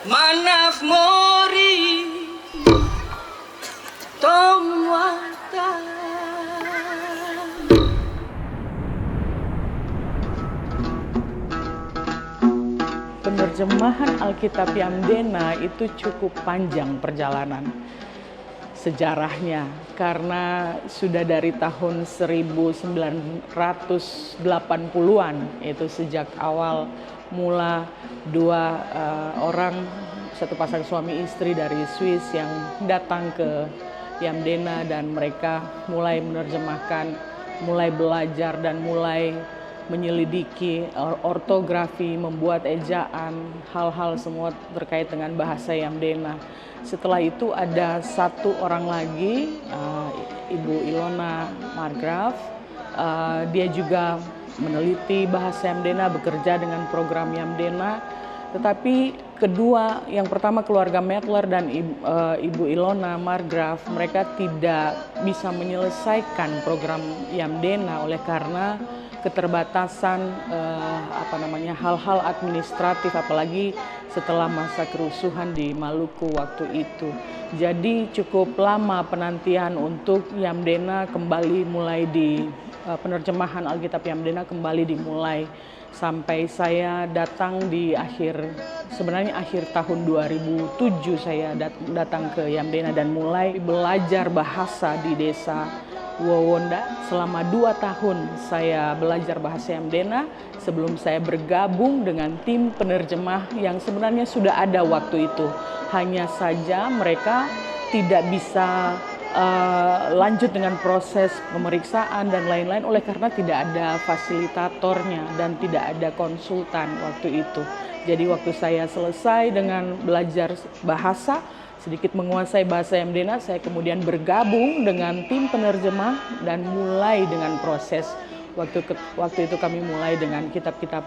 Manaf mori tomwata. Penerjemahan Alkitab Yamdena itu cukup panjang perjalanan sejarahnya karena sudah dari tahun 1980-an itu sejak awal mula dua orang, satu pasang suami istri dari Swiss yang datang ke Yamdena dan mereka mulai menerjemahkan, mulai belajar dan mulai menyelidiki ortografi, membuat ejaan, hal-hal semua terkait dengan bahasa Yamdena. Setelah itu ada satu orang lagi, Ibu Ilona Margraf, dia juga meneliti bahasa Yamdena, bekerja dengan program Yamdena. Tetapi kedua, yang pertama keluarga Mettler dan Ibu Ilona Margraf, mereka tidak bisa menyelesaikan program Yamdena oleh karena keterbatasan hal-hal administratif, apalagi setelah masa kerusuhan di Maluku waktu itu. Jadi cukup lama penantian untuk Yamdena kembali mulai di penerjemahan Alkitab Yamdena kembali dimulai sampai saya datang di akhir tahun 2007 saya datang ke Yamdena dan mulai belajar bahasa di desa Wowonda. Selama 2 tahun saya belajar bahasa Yamdena sebelum saya bergabung dengan tim penerjemah yang sebenarnya sudah ada waktu itu. Hanya saja mereka tidak bisa lanjut dengan proses pemeriksaan dan lain-lain oleh karena tidak ada fasilitatornya dan tidak ada konsultan waktu itu. Jadi waktu saya selesai dengan belajar bahasa, sedikit menguasai bahasa Yamdena, saya kemudian bergabung dengan tim penerjemah dan mulai dengan proses. Waktu itu kami mulai dengan kitab-kitab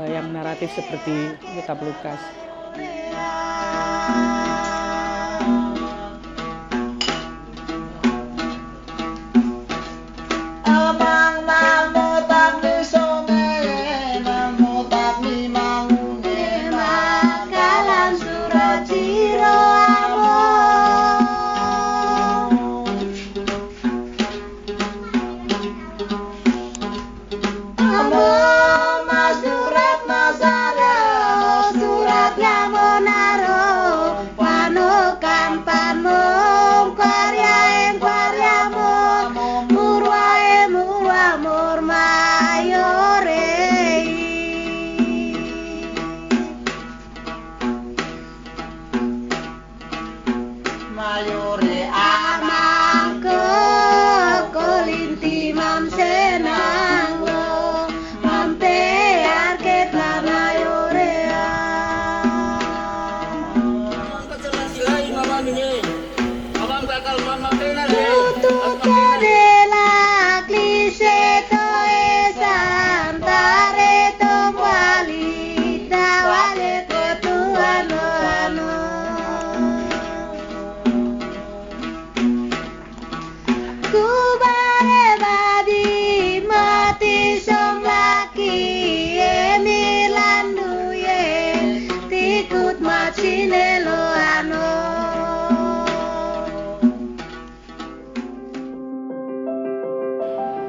yang naratif seperti kitab Lukas.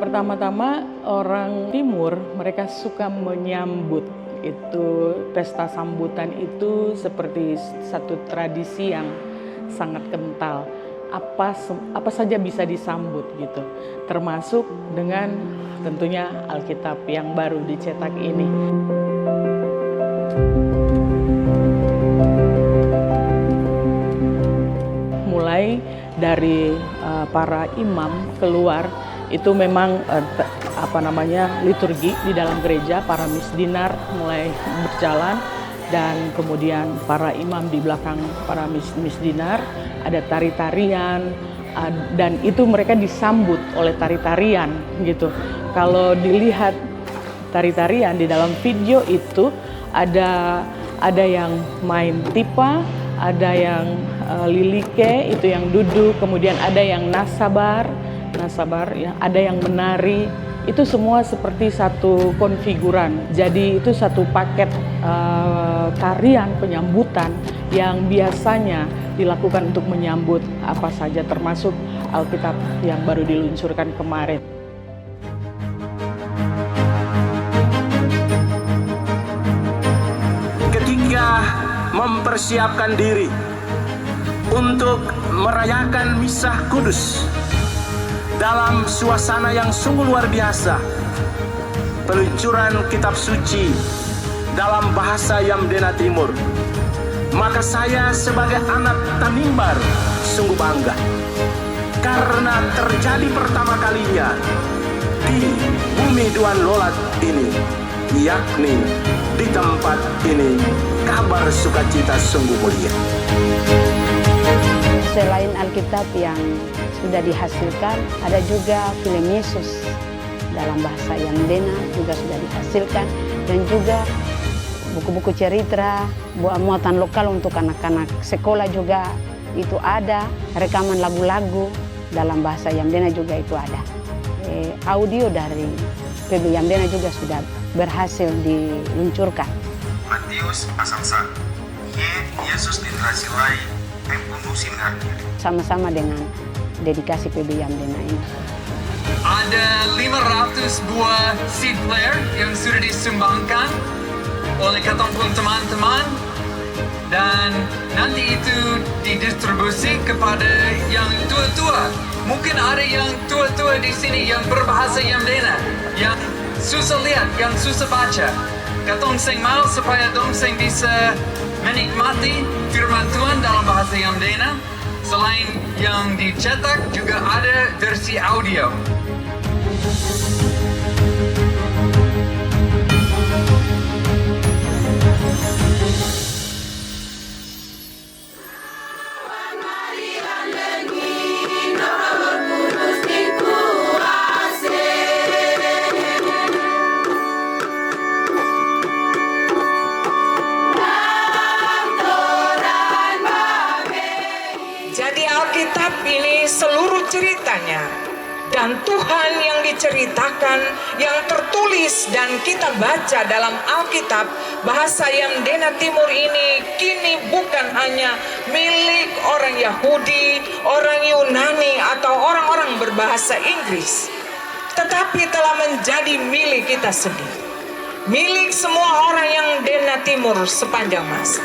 Pertama-tama orang Timur mereka suka menyambut itu, pesta sambutan itu seperti satu tradisi yang sangat kental. Apa saja bisa disambut gitu, termasuk dengan tentunya Alkitab yang baru dicetak ini. Mulai dari para imam keluar, itu memang liturgi di dalam gereja, para misdinar mulai berjalan dan kemudian para imam di belakang para misdinar, ada tari-tarian dan itu mereka disambut oleh tari-tarian gitu. Kalau dilihat tari-tarian di dalam video itu ada yang main tipa, ada yang lilike itu yang duduk, kemudian ada yang nasabar ya, ada yang menari, itu semua seperti satu konfiguran. Jadi itu satu paket tarian penyambutan yang biasanya dilakukan untuk menyambut apa saja, termasuk Alkitab yang baru diluncurkan kemarin. Ketika mempersiapkan diri untuk merayakan Misa Kudus dalam suasana yang sungguh luar biasa, peluncuran kitab suci dalam bahasa Yamdena Timur, maka saya sebagai anak Tanimbar sungguh bangga karena terjadi pertama kalinya di bumi Duan Lolat ini, yakni di tempat ini kabar sukacita sungguh mulia. Selain Alkitab yang sudah dihasilkan, ada juga film Yesus dalam bahasa Yamdena juga sudah dihasilkan, dan juga buku-buku cerita muatan lokal untuk anak-anak sekolah juga itu ada, rekaman lagu-lagu dalam bahasa Yamdena juga itu ada. Audio dari PB Yamdena juga sudah berhasil diluncurkan. Matius pasal 1. Yesus diterasirai membunuh singa. Sama-sama dengan dedikasi PB Yamdena ini. Ada 500 buah seed player yang sudah disumbangkan oleh katong teman-teman, dan nanti itu didistribusi kepada yang tua-tua. Mungkin ada yang tua-tua di sini yang berbahasa Yamdena, yang susah lihat, yang susah baca. Katong sing mau supaya dong sing bisa menikmati firman Tuhan dalam bahasa Yamdena. Selain yang dicetak, juga ada versi audio. Jadi Alkitab ini seluruh ceritanya, dan Tuhan yang diceritakan, yang tertulis dan kita baca dalam Alkitab bahasa Yamdena Timur ini kini bukan hanya milik orang Yahudi, orang Yunani atau orang-orang berbahasa Inggris, tetapi telah menjadi milik kita sendiri, milik semua orang Yamdena Timur sepanjang masa.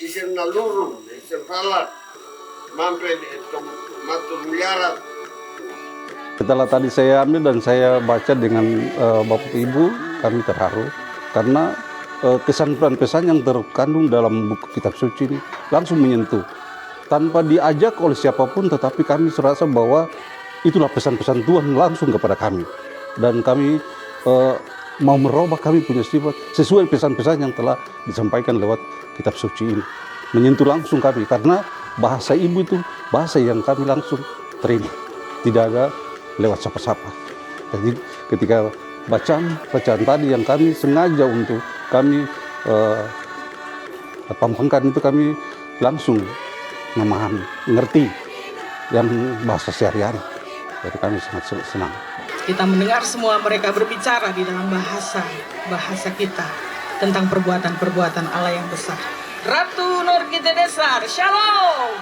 Isen nalurun, isen falat, mampir itu matur miliaran. Setelah tadi saya ambil dan saya baca dengan Bapak Ibu, kami terharu karena kesan dan pesan yang terkandung dalam buku kitab suci ini langsung menyentuh. Tanpa diajak oleh siapapun, tetapi kami serasa bahwa itulah pesan-pesan Tuhan langsung kepada kami. Dan kami mau merubah kami punya sifat sesuai pesan-pesan yang telah disampaikan lewat kitab suci ini. Menyentuh langsung kami, karena bahasa ibu itu bahasa yang kami langsung terima. Tidak ada lewat sapa-sapa. Jadi ketika bacaan tadi yang kami sengaja untuk kami pampangkan itu, kami langsung memahami, mengerti yang bahasa sehari-hari. Jadi kami sangat senang. Kita mendengar semua mereka berbicara di dalam bahasa kita tentang perbuatan-perbuatan Allah yang besar. Ratu Nur kita Desar, Shalom.